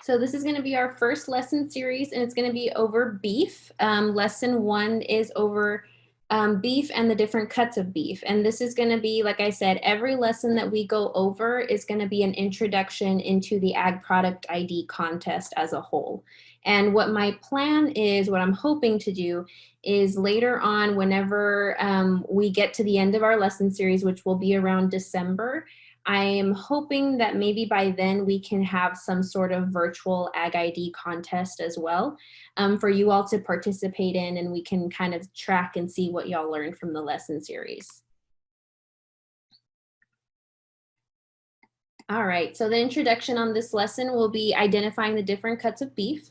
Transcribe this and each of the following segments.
So this is going to be our first lesson series, and it's going to be over beef. Lesson 1 is over beef and the different cuts of beef. And this is going to be, like I said, every lesson that we go over is going to be an introduction into the Ag Product ID contest as a whole. And what my plan is, what I'm hoping to do, is later on, whenever we get to the end of our lesson series, which will be around December, I am hoping that maybe by then we can have some sort of virtual Ag ID contest as well for you all to participate in, and we can kind of track and see what y'all learned from the lesson series. All right, so the introduction on this lesson will be identifying the different cuts of beef,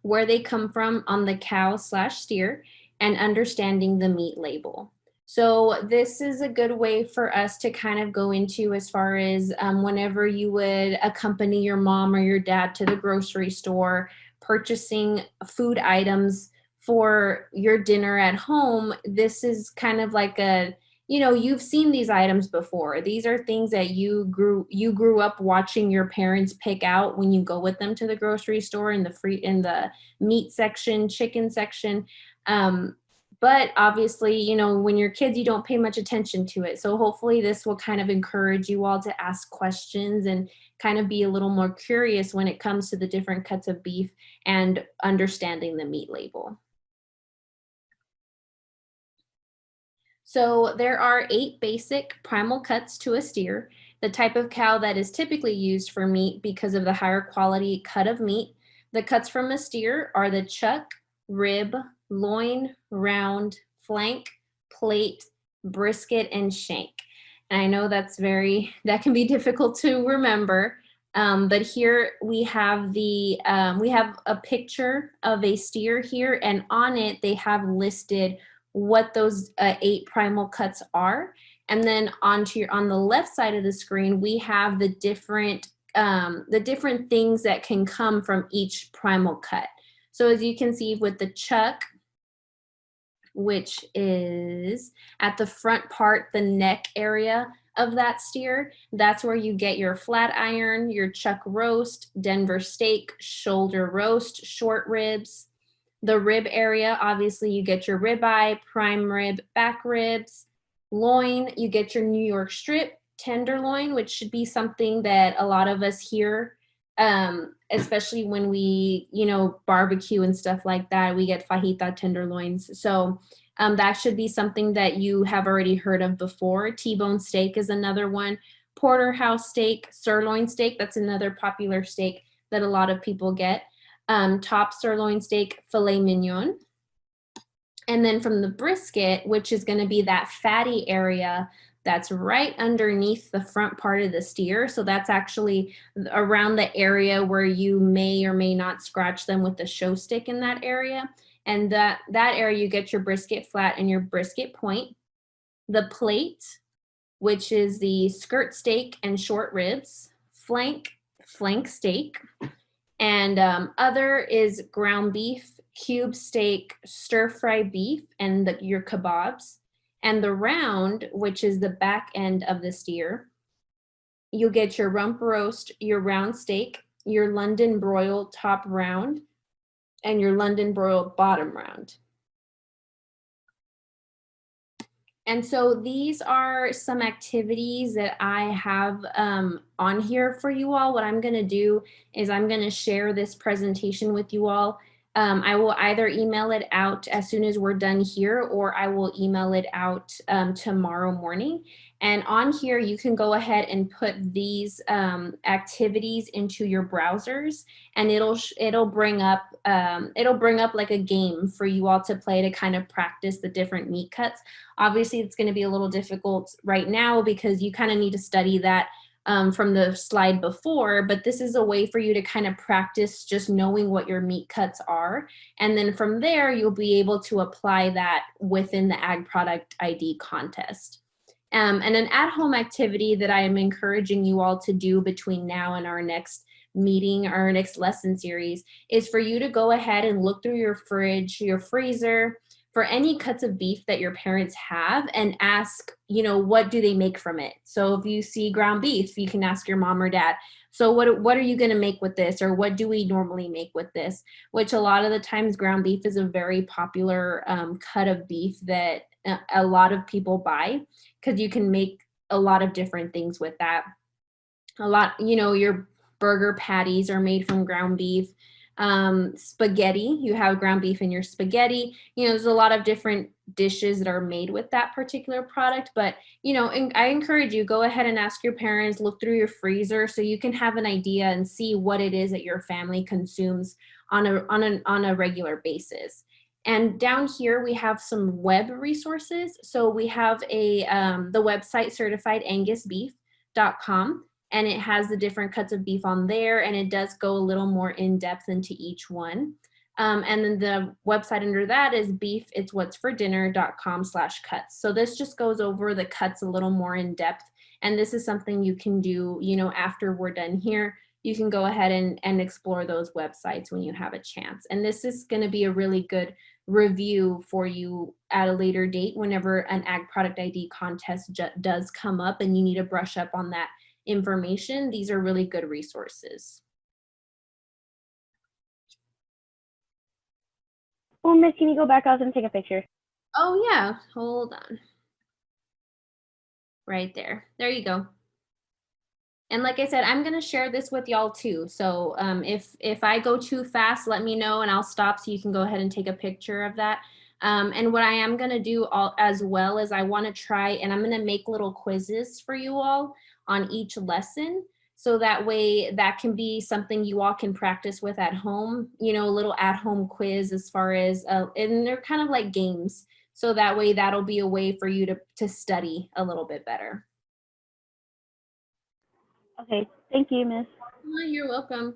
where they come from on the cow/steer, and understanding the meat label. So this is a good way for us to kind of go into as far as whenever you would accompany your mom or your dad to the grocery store, purchasing food items for your dinner at home. This is kind of like a, you've seen these items before. These are things that you grew up watching your parents pick out when you go with them to the grocery store in the meat section, chicken section. But obviously, when you're kids, you don't pay much attention to it. So hopefully this will kind of encourage you all to ask questions and kind of be a little more curious when it comes to the different cuts of beef and understanding the meat label. So there are 8 basic primal cuts to a steer, the type of cow that is typically used for meat because of the higher quality cut of meat. The cuts from a steer are the chuck, rib, loin, round, flank, plate, brisket, and shank. And I know that can be difficult to remember, but here we have we have a picture of a steer here, and on it they have listed what those 8 primal cuts are. And then on the left side of the screen, we have the different things that can come from each primal cut. So as you can see with the chuck, which is at the front part, the neck area of that steer, that's where you get your flat iron, your chuck roast, Denver steak, shoulder roast, short ribs. The rib area, obviously you get your ribeye, prime rib, back ribs. Loin, you get your New York strip, tenderloin, which should be something that a lot of us hear, especially when we, barbecue and stuff like that. We get fajita tenderloins. So that should be something that you have already heard of before. T-bone steak is another one. Porterhouse steak, sirloin steak, that's another popular steak that a lot of people get. Top sirloin steak, filet mignon. And then from the brisket, which is going to be that fatty area that's right underneath the front part of the steer. So that's actually around the area where you may or may not scratch them with the show stick in that area. And that area, you get your brisket flat and your brisket point. The plate, which is the skirt steak and short ribs. Flank steak. And other is ground beef, cube steak, stir-fry beef, and your kebabs. And the round, which is the back end of the steer, you'll get your rump roast, your round steak, your London broil top round, and your London broil bottom round. And so these are some activities that I have on here for you all. What I'm going to do is I'm going to share this presentation with you all. I will either email it out as soon as we're done here, or I will email it out tomorrow morning. And on here, you can go ahead and put these activities into your browsers, and it'll bring up like a game for you all to play to kind of practice the different meat cuts. Obviously, it's going to be a little difficult right now because you kind of need to study that from the slide before, but this is a way for you to kind of practice just knowing what your meat cuts are. And then from there, you'll be able to apply that within the Ag Product ID contest. And an at-home activity that I am encouraging you all to do between now and our next meeting, or our next lesson series, is for you to go ahead and look through your fridge, your freezer, for any cuts of beef that your parents have and ask, you know, what do they make from it? So if you see ground beef, you can ask your mom or dad, so what are you going to make with this? Or what do we normally make with this? Which a lot of the times ground beef is a very popular cut of beef that a lot of people buy because you can make a lot of different things with that. A lot, you know, your burger patties are made from ground beef. Spaghetti, you have ground beef in your spaghetti. You know, there's a lot of different dishes that are made with that particular product. But, you know, and I encourage you, go ahead and ask your parents, look through your freezer so you can have an idea and see what it is that your family consumes on a regular basis. And down here we have some web resources. So we have the website certifiedangusbeef.com, and it has the different cuts of beef on there, and it does go a little more in depth into each one. And then the website under that is beefitswhatsfordinner.com/cuts. So this just goes over the cuts a little more in depth. And this is something you can do, you know, after we're done here. You can go ahead and explore those websites when you have a chance. And this is going to be a really good review for you at a later date whenever an ag product ID contest does come up and you need to brush up on that information. These are really good resources. Oh, Miss, can you go back? I was going to take a picture. Oh, yeah. Hold on. Right there. There you go. And like I said, I'm going to share this with y'all too. So if I go too fast, let me know and I'll stop so you can go ahead and take a picture of that. And what I am going to do as well is I want to try, and I'm going to make little quizzes for you all on each lesson. So that way that can be something you all can practice with at home, you know, a little at-home quiz as far as, and they're kind of like games. So that way that'll be a way for you to study a little bit better. Okay, thank you, Miss. Oh, you're welcome.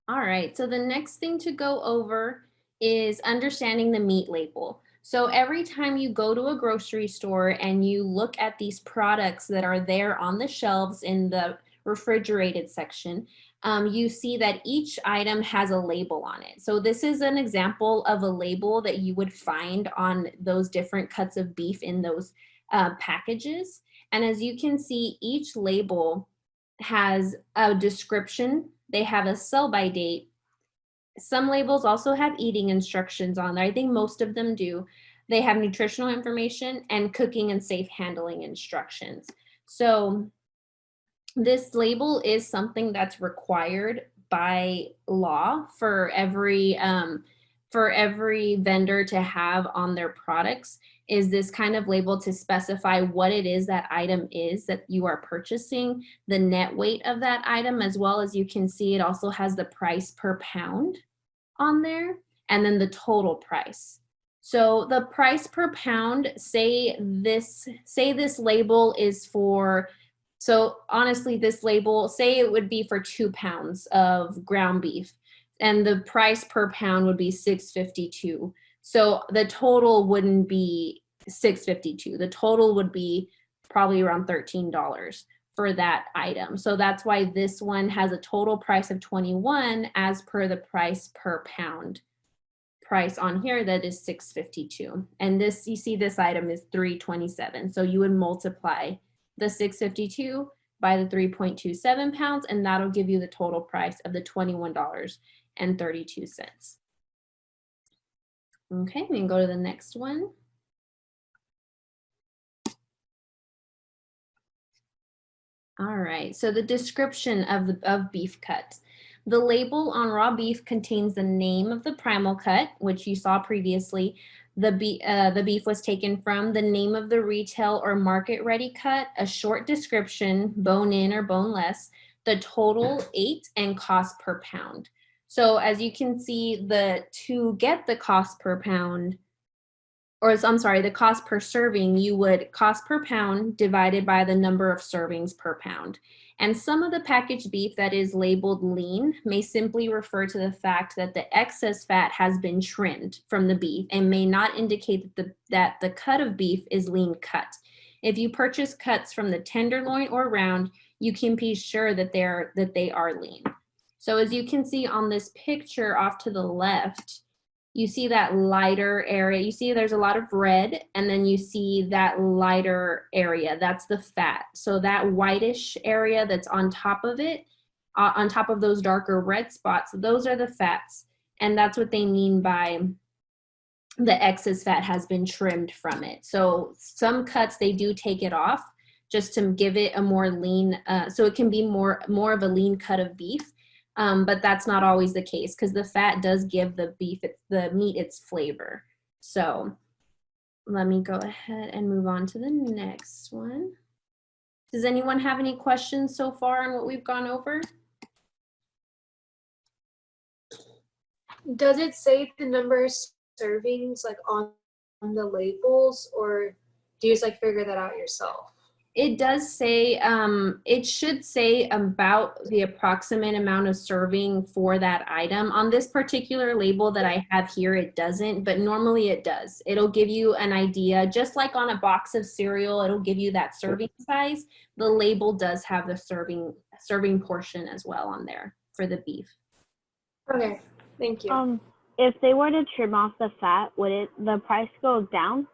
All right, so the next thing to go over is understanding the meat label. So every time you go to a grocery store and you look at these products that are there on the shelves in the refrigerated section, you see that each item has a label on it. So this is an example of a label that you would find on those different cuts of beef in those packages. And as you can see, each label has a description. They have a sell-by date. Some labels also have eating instructions on there. I think most of them do. They have nutritional information and cooking and safe handling instructions. So this label is something that's required by law for every vendor to have on their products, is this kind of label to specify what it is that item is that you are purchasing, the net weight of that item, as well as you can see it also has the price per pound on there, and then the total price. So the price per pound, say this label is for, so honestly, this label, say it would be for 2 pounds of ground beef, and the price per pound would be $6.52. So the total wouldn't be $6.52. The total would be probably around $13 for that item. So that's why this one has a total price of $21 as per the price per pound price on here that is $6.52. And this, you see this item is $3.27. So you would multiply the $6.52 by the 3.27 pounds, and that'll give you the total price of the $21.32. Okay, we can go to the next one. All right, so the description of beef cuts. The label on raw beef contains the name of the primal cut, which you saw previously. The beef was taken from, the name of the retail or market ready cut, a short description, bone in or boneless, the total weight, and cost per pound. So as you can see, to get the cost per pound, or I'm sorry, the cost per serving, you would cost per pound divided by the number of servings per pound. And some of the packaged beef that is labeled lean may simply refer to the fact that the excess fat has been trimmed from the beef and may not indicate that the cut of beef is lean cut. If you purchase cuts from the tenderloin or round, you can be sure that they are lean. So as you can see on this picture off to the left, you see that lighter area. You see there's a lot of red, and then you see that lighter area. That's the fat. So that whitish area that's on top of it, on top of those darker red spots, those are the fats. And that's what they mean by the excess fat has been trimmed from it. So some cuts, they do take it off just to give it a more lean, so it can be more of a lean cut of beef. But that's not always the case because the fat does give the meat its flavor. So let me go ahead and move on to the next one. Does anyone have any questions so far on what we've gone over? Does it say the number of servings like on the labels, or do you just like figure that out yourself? It does say, it should say about the approximate amount of serving for that item. On this particular label that I have here, it doesn't, but normally it does. It'll give you an idea, just like on a box of cereal, it'll give you that serving size. The label does have the serving portion as well on there for the beef. Okay, thank you. If they were to trim off the fat, would the price go down?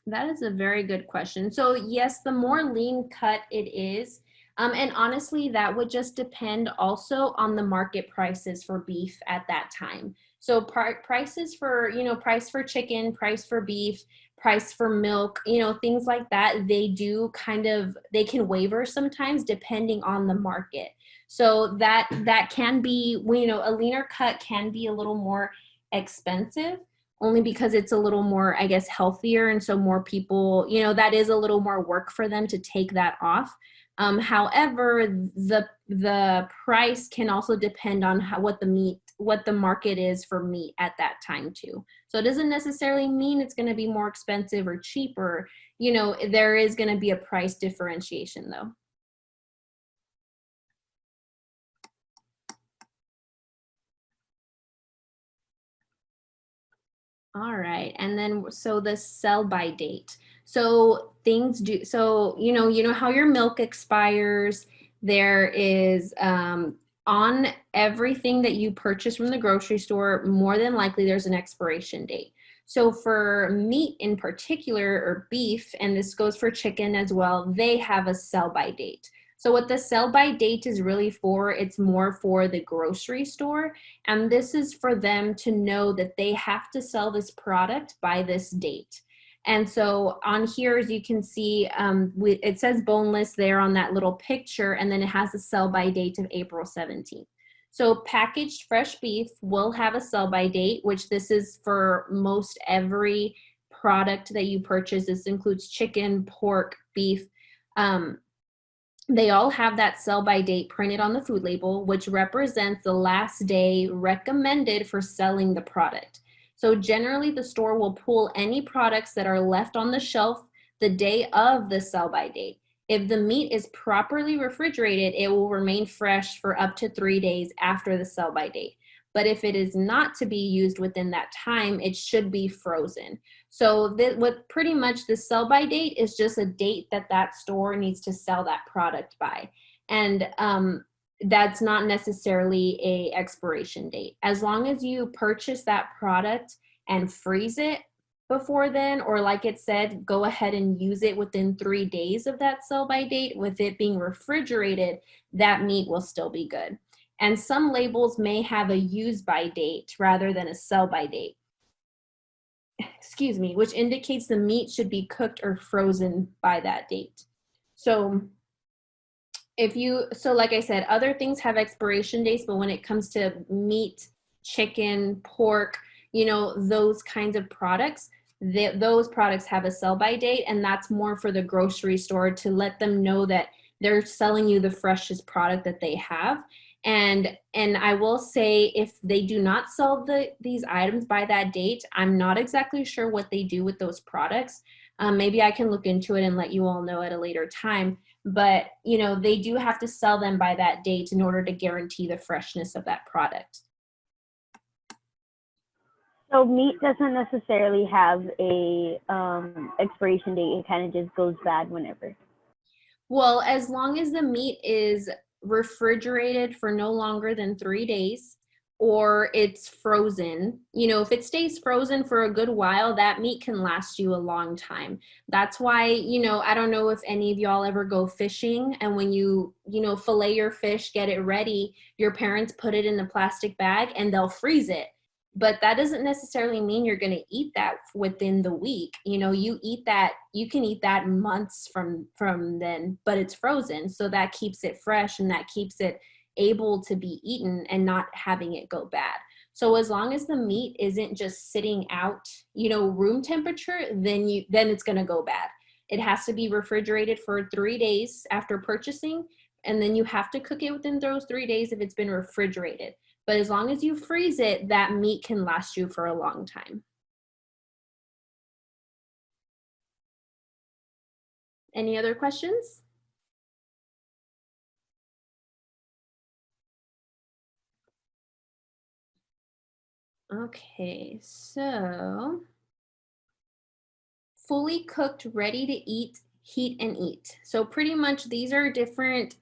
That is a very good question. So yes, the more lean cut it is, and honestly, that would just depend also on the market prices for beef at that time. So prices for, price for chicken, price for beef, price for milk, things like that, they can waver sometimes depending on the market. So that can be, a leaner cut can be a little more expensive, only because it's a little more, I guess, healthier. And so more people, that is a little more work for them to take that off. However, the price can also depend on what the market is for meat at that time too. So it doesn't necessarily mean it's going to be more expensive or cheaper. There is going to be a price differentiation though. All right, and then so the sell by date. So you know how your milk expires. There is on everything that you purchase from the grocery store, more than likely there's an expiration date. So for meat in particular, or beef, and this goes for chicken as well, they have a sell by date. So what the sell by date is really for, it's more for the grocery store. And this is for them to know that they have to sell this product by this date. And so on here, as you can see, it says boneless there on that little picture, and then it has a sell by date of April 17th. So packaged fresh beef will have a sell by date, which this is for most every product that you purchase. This includes chicken, pork, beef. They all have that sell by date printed on the food label, which represents the last day recommended for selling the product. So generally the store will pull any products that are left on the shelf the day of the sell by date. If the meat is properly refrigerated, it will remain fresh for up to 3 days after the sell by date. But if it is not to be used within that time, it should be frozen. So what pretty much the sell by date is just a date that store needs to sell that product by. And that's not necessarily a expiration date. As long as you purchase that product and freeze it before then, or like it said, go ahead and use it within 3 days of that sell by date, with it being refrigerated, that meat will still be good. And some labels may have a use by date rather than a sell by date. Excuse me, which indicates the meat should be cooked or frozen by that date. So like I said, other things have expiration dates, but when it comes to meat, chicken, pork, those kinds of products, those products have a sell by date, and that's more for the grocery store to let them know that they're selling you the freshest product that they have. And I will say, if they do not sell these items by that date, I'm not exactly sure what they do with those products. Maybe I can look into it and let you all know at a later time. But, they do have to sell them by that date in order to guarantee the freshness of that product. So meat doesn't necessarily have a expiration date. It kind of just goes bad whenever. Well, as long as the meat is refrigerated for no longer than 3 days, or it's frozen. If it stays frozen for a good while, that meat can last you a long time. That's why, I don't know if any of y'all ever go fishing, and when fillet your fish, get it ready, your parents put it in a plastic bag and they'll freeze it. But that doesn't necessarily mean you're going to eat that within the week. You can eat that months from then, but it's frozen. So that keeps it fresh and that keeps it able to be eaten and not having it go bad. So as long as the meat isn't just sitting out, room temperature, then it's going to go bad. It has to be refrigerated for 3 days after purchasing, and then you have to cook it within those 3 days if it's been refrigerated. But as long as you freeze it, that meat can last you for a long time. Any other questions? Okay, so fully cooked, ready to eat, heat and eat. So pretty much these are different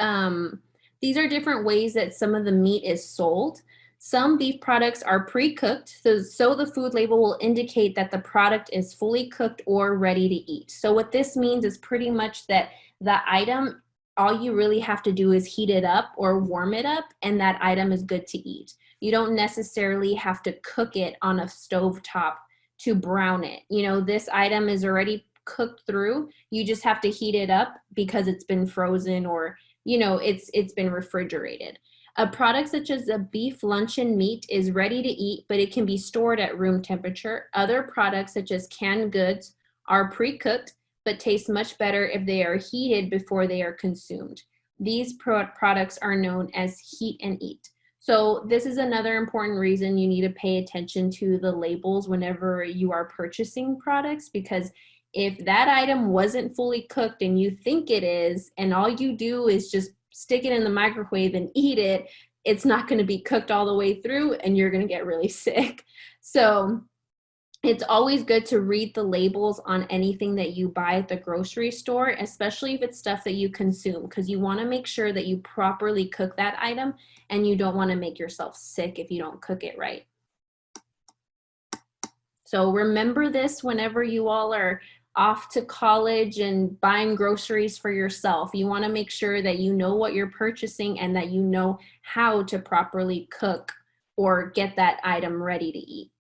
ways that some of the meat is sold. Some beef products are pre-cooked, so the food label will indicate that the product is fully cooked or ready to eat. So what this means is pretty much that the item, all you really have to do is heat it up or warm it up, and that item is good to eat. You don't necessarily have to cook it on a stovetop to brown it. This item is already cooked through. You just have to heat it up because it's been frozen or, it's been refrigerated. A product such as a beef luncheon meat is ready to eat, but it can be stored at room temperature. Other products such as canned goods are pre-cooked, but taste much better if they are heated before they are consumed. These products are known as heat and eat. So this is another important reason you need to pay attention to the labels whenever you are purchasing products, because if that item wasn't fully cooked and you think it is, and all you do is just stick it in the microwave and eat it, it's not going to be cooked all the way through and you're going to get really sick. So it's always good to read the labels on anything that you buy at the grocery store, especially if it's stuff that you consume, because you want to make sure that you properly cook that item and you don't want to make yourself sick if you don't cook it right. So remember this whenever you all are off to college and buying groceries for yourself. You want to make sure that you know what you're purchasing and that you know how to properly cook or get that item ready to eat.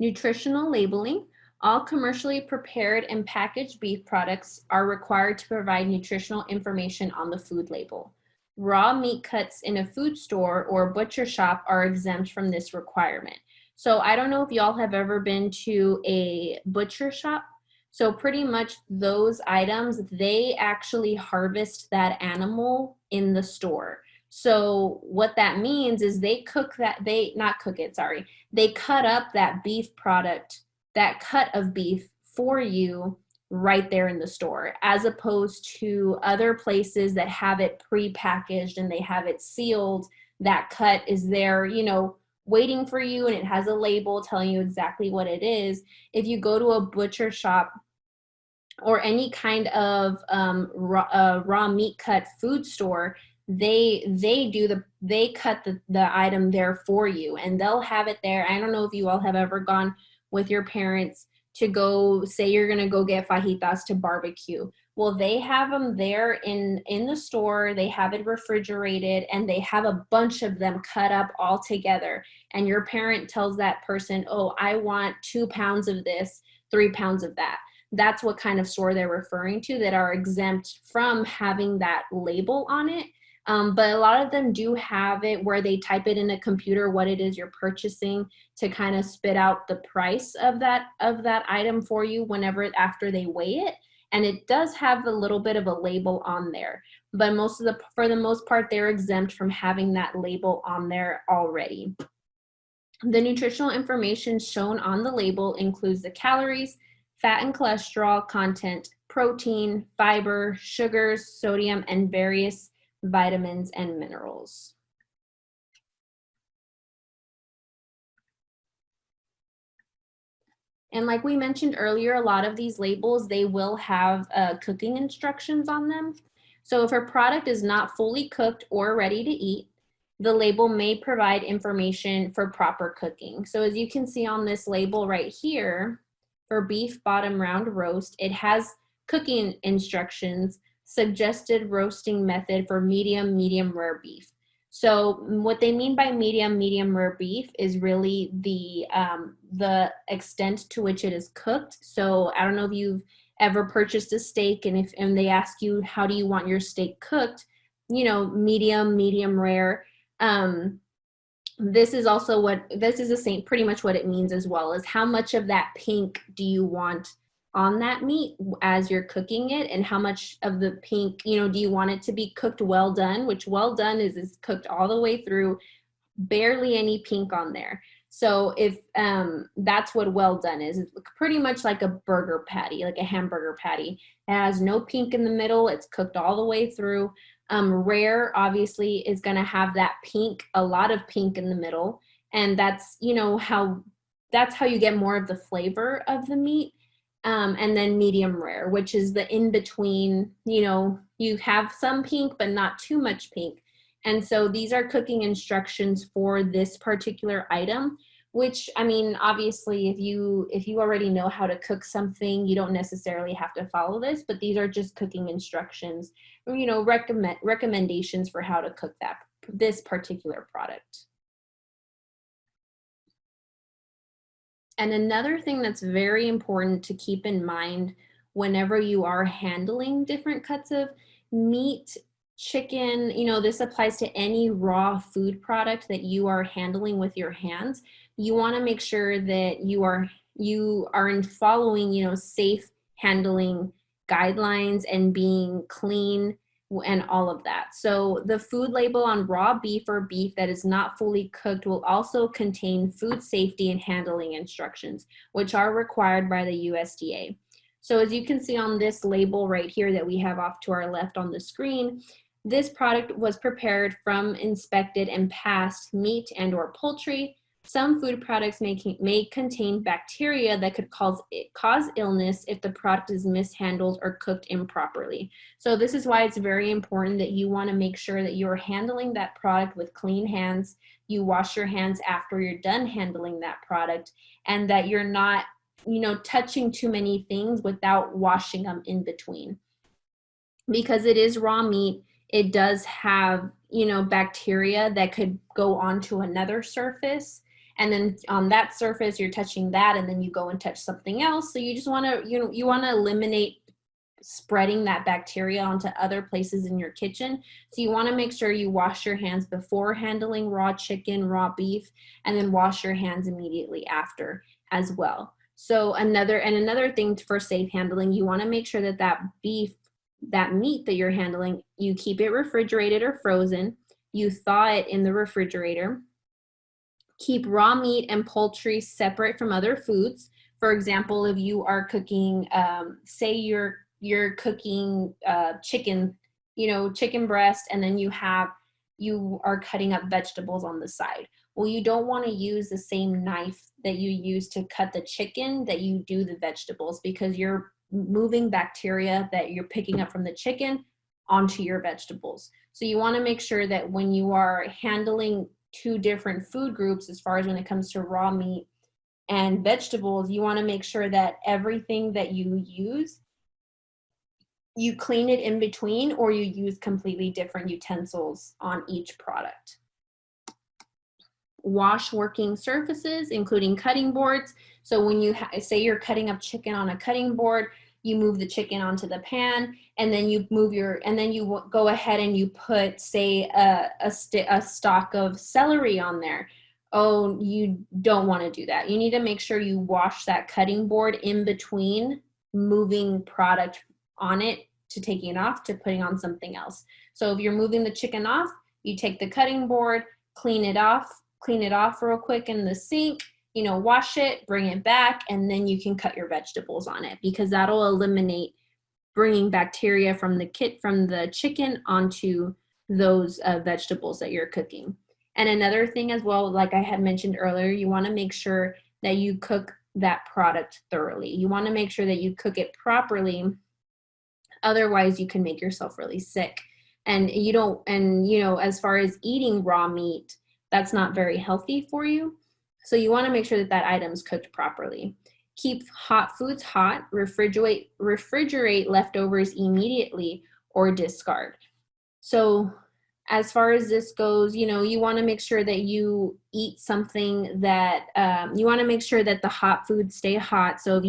Nutritional labeling. All commercially prepared and packaged beef products are required to provide nutritional information on the food label. Raw meat cuts in a food store or butcher shop are exempt from this requirement. So I don't know if y'all have ever been to a butcher shop. So pretty much those items, they actually harvest that animal in the store. So what that means is they cut up that beef product, that cut of beef for you right there in the store, as opposed to other places that have it pre-packaged and they have it sealed. That cut is there, waiting for you, and it has a label telling you exactly what it is. If you go to a butcher shop or any kind of raw meat cut food store, they cut the item there for you, and they'll have it there. I don't know if you all have ever gone with your parents to go, say you're going to go get fajitas to barbecue. Well, they have them there in the store. They have it refrigerated, and they have a bunch of them cut up all together. And your parent tells that person, oh, I want 2 pounds of this, 3 pounds of that. That's what kind of store they're referring to, that are exempt from having that label on it. But a lot of them do have it where they type it in a computer what it is you're purchasing to kind of spit out the price of that item for you whenever after they weigh it. And it does have a little bit of a label on there, but for the most part, they're exempt from having that label on there already. The nutritional information shown on the label includes the calories, fat and cholesterol content, protein, fiber, sugars, sodium, and various vitamins and minerals. And like we mentioned earlier, a lot of these labels, they will have cooking instructions on them. So if a product is not fully cooked or ready to eat, the label may provide information for proper cooking. So as you can see on this label right here, for beef bottom round roast, it has cooking instructions, suggested roasting method for medium rare beef. So what they mean by medium rare beef is really the extent to which it is cooked. So I don't know if you've ever purchased a steak and they ask you, how do you want your steak cooked? You know, medium rare. This is also pretty much what it means as well, is how much of that pink do you want on that meat as you're cooking it, and how much of the pink, you know, do you want it to be cooked well done, which well done is cooked all the way through, barely any pink on there. So if that's what well done is, it's pretty much like a burger patty, like a hamburger patty. It has no pink in the middle, it's cooked all the way through. Rare obviously is going to have that pink, a lot of pink in the middle, and that's, you know, that's how you get more of the flavor of the meat. And then medium rare, which is the in between, you know, you have some pink but not too much pink. And so these are cooking instructions for this particular item, which, I mean, obviously if you already know how to cook something, you don't necessarily have to follow this, but these are just cooking instructions, you know, recommendations for how to cook this particular product. And another thing that's very important to keep in mind whenever you are handling different cuts of meat, chicken, you know, this applies to any raw food product that you are handling with your hands. You want to make sure that you are in following, you know, safe handling guidelines and being clean and all of that. So the food label on raw beef or beef that is not fully cooked will also contain food safety and handling instructions, which are required by the USDA. So as you can see on this label right here that we have off to our left on the screen, this product was prepared from inspected and passed meat and or poultry. Some food products may contain bacteria that could cause illness if the product is mishandled or cooked improperly. So this is why it's very important that you want to make sure that you're handling that product with clean hands. You wash your hands after you're done handling that product, and that you're not, you know, touching too many things without washing them in between. Because it is raw meat, it does have, you know, bacteria that could go onto another surface. And then on that surface, you're touching that, and then you go and touch something else. So you just want to, you know, you want to eliminate spreading that bacteria onto other places in your kitchen. So you want to make sure you wash your hands before handling raw chicken, raw beef, and then wash your hands immediately after as well. So another thing for safe handling, you want to make sure that that meat that you're handling, you keep it refrigerated or frozen. You thaw it in the refrigerator. Keep raw meat and poultry separate from other foods. For example, if you are cooking, say you're cooking chicken, you know, chicken breast, and then you are cutting up vegetables on the side. Well, you don't want to use the same knife that you use to cut the chicken that you do the vegetables, because you're moving bacteria that you're picking up from the chicken onto your vegetables. So you want to make sure that when you are handling two different food groups, as far as when it comes to raw meat and vegetables, you want to make sure that everything that you use, you clean it in between, or you use completely different utensils on each product. Wash working surfaces, including cutting boards. So when you say you're cutting up chicken on a cutting board, you move the chicken onto the pan, and then you go ahead and you put, say, a stalk of celery on there. Oh, you don't want to do that. You need to make sure you wash that cutting board in between moving product on it to taking it off to putting on something else. So if you're moving the chicken off, you take the cutting board, clean it off real quick in the sink, you know, wash it, bring it back, and then you can cut your vegetables on it, because that'll eliminate bringing bacteria from the chicken onto those vegetables that you're cooking. And another thing as well, like I had mentioned earlier, you want to make sure that you cook that product thoroughly. You want to make sure that you cook it properly Otherwise, you can make yourself really sick. And you don't, and you know, as far as eating raw meat, that's not very healthy for you. So you want to make sure that that item's cooked properly. Keep hot foods hot, refrigerate leftovers immediately, or discard. So as far as this goes, you know, you want to make sure that you eat something that you want to make sure that the hot foods stay hot. So if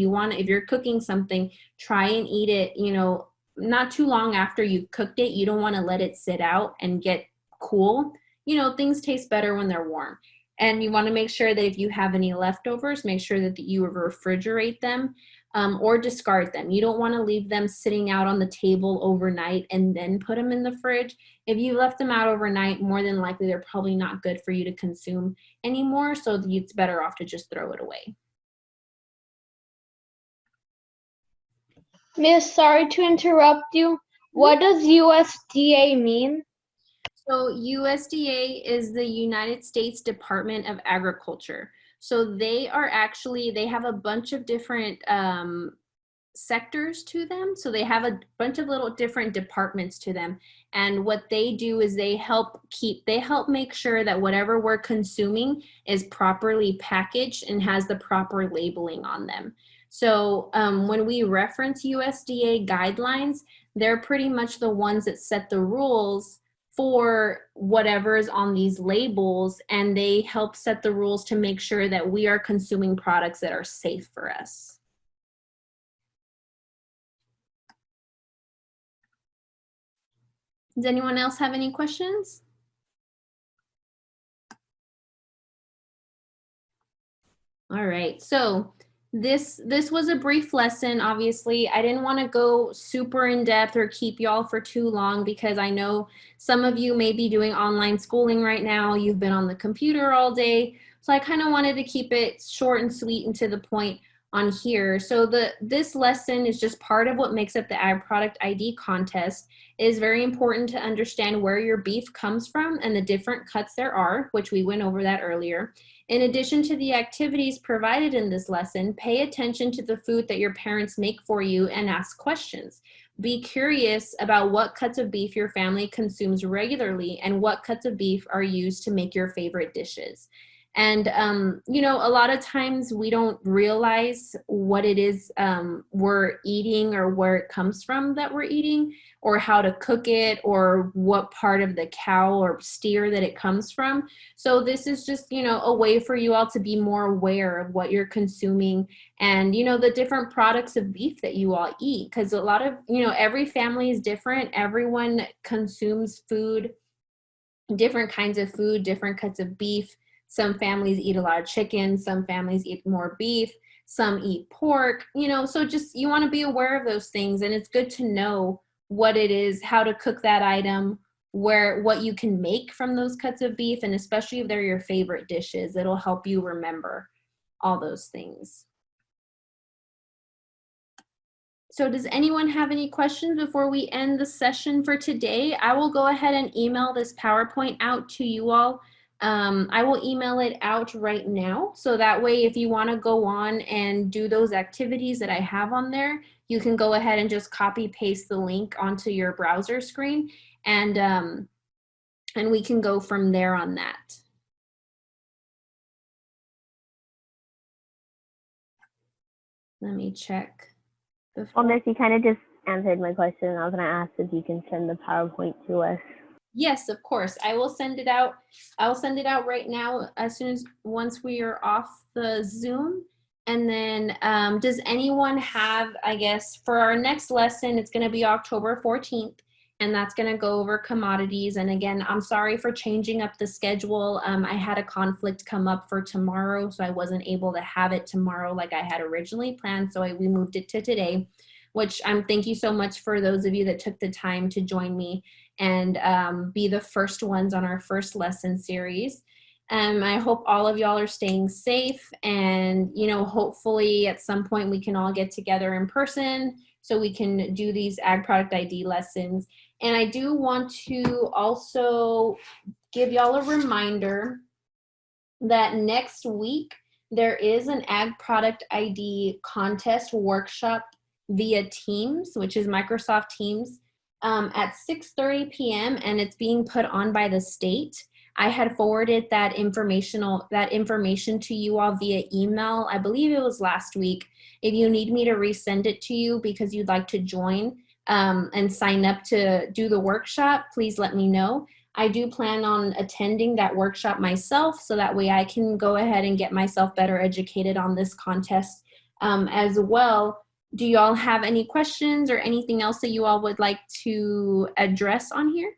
you're cooking something, try and eat it, you know, not too long after you've cooked it. You don't want to let it sit out and get cool. You know, things taste better when they're warm. And you want to make sure that if you have any leftovers, make sure that you refrigerate them or discard them. You don't want to leave them sitting out on the table overnight and then put them in the fridge. If you left them out overnight, more than likely they're probably not good for you to consume anymore. So it's better off to just throw it away. Miss, sorry to interrupt you. What does USDA mean? So USDA is the United States Department of Agriculture. So they have a bunch of different sectors to them. So they have a bunch of little different departments to them. And what they do is they help make sure that whatever we're consuming is properly packaged and has the proper labeling on them. So when we reference USDA guidelines, they're pretty much the ones that set the rules for whatever is on these labels, and they help set the rules to make sure that we are consuming products that are safe for us. Does anyone else have any questions? All right, so this was a brief lesson. Obviously, I didn't want to go super in depth or keep y'all for too long because I know some of you may be doing online schooling right now. You've been on the computer all day. So I kind of wanted to keep it short and sweet and to the point on here. So this lesson is just part of what makes up the Ag Product ID contest. It is very important to understand where your beef comes from and the different cuts there are, which we went over that earlier. In addition to the activities provided in this lesson, pay attention to the food that your parents make for you and ask questions. Be curious about what cuts of beef your family consumes regularly and what cuts of beef are used to make your favorite dishes. And, you know, a lot of times we don't realize what it is we're eating or where it comes from that we're eating or how to cook it or what part of the cow or steer that it comes from. So this is just, you know, a way for you all to be more aware of what you're consuming and, you know, the different products of beef that you all eat. Because a lot of, you know, every family is different. Everyone consumes food, different kinds of food, different cuts of beef. Some families eat a lot of chicken, some families eat more beef, some eat pork, you know, so just you want to be aware of those things. And it's good to know what it is, how to cook that item, what you can make from those cuts of beef, and especially if they're your favorite dishes, it'll help you remember all those things. So does anyone have any questions before we end the session for today? I will go ahead and email this PowerPoint out to you all. I will email it out right now. So that way, if you want to go on and do those activities that I have on there, you can go ahead and just copy paste the link onto your browser screen and we can go from there on that. Let me check. Well, Miss, you kind of just answered my question. I was going to ask if you can send the PowerPoint to us. Yes, of course. I will send it out. I'll send it out right now once we are off the Zoom. And then does anyone have, I guess, for our next lesson, it's going to be October 14th, and that's going to go over commodities. And again, I'm sorry for changing up the schedule. I had a conflict come up for tomorrow, so I wasn't able to have it tomorrow like I had originally planned. So we moved it to today, which thank you so much for those of you that took the time to join me and be the first ones on our first lesson series. I hope all of y'all are staying safe and, you know, hopefully at some point we can all get together in person so we can do these Ag Product ID lessons. And I do want to also give y'all a reminder that next week there is an Ag Product ID contest workshop via Teams, which is Microsoft Teams, at 6:30 p.m. and it's being put on by the state. I had forwarded that information to you all via email. I believe it was last week. If you need me to resend it to you because you'd like to join and sign up to do the workshop, please let me know. I do plan on attending that workshop myself, so that way I can go ahead and get myself better educated on this contest as well. Do you all have any questions or anything else that you all would like to address on here?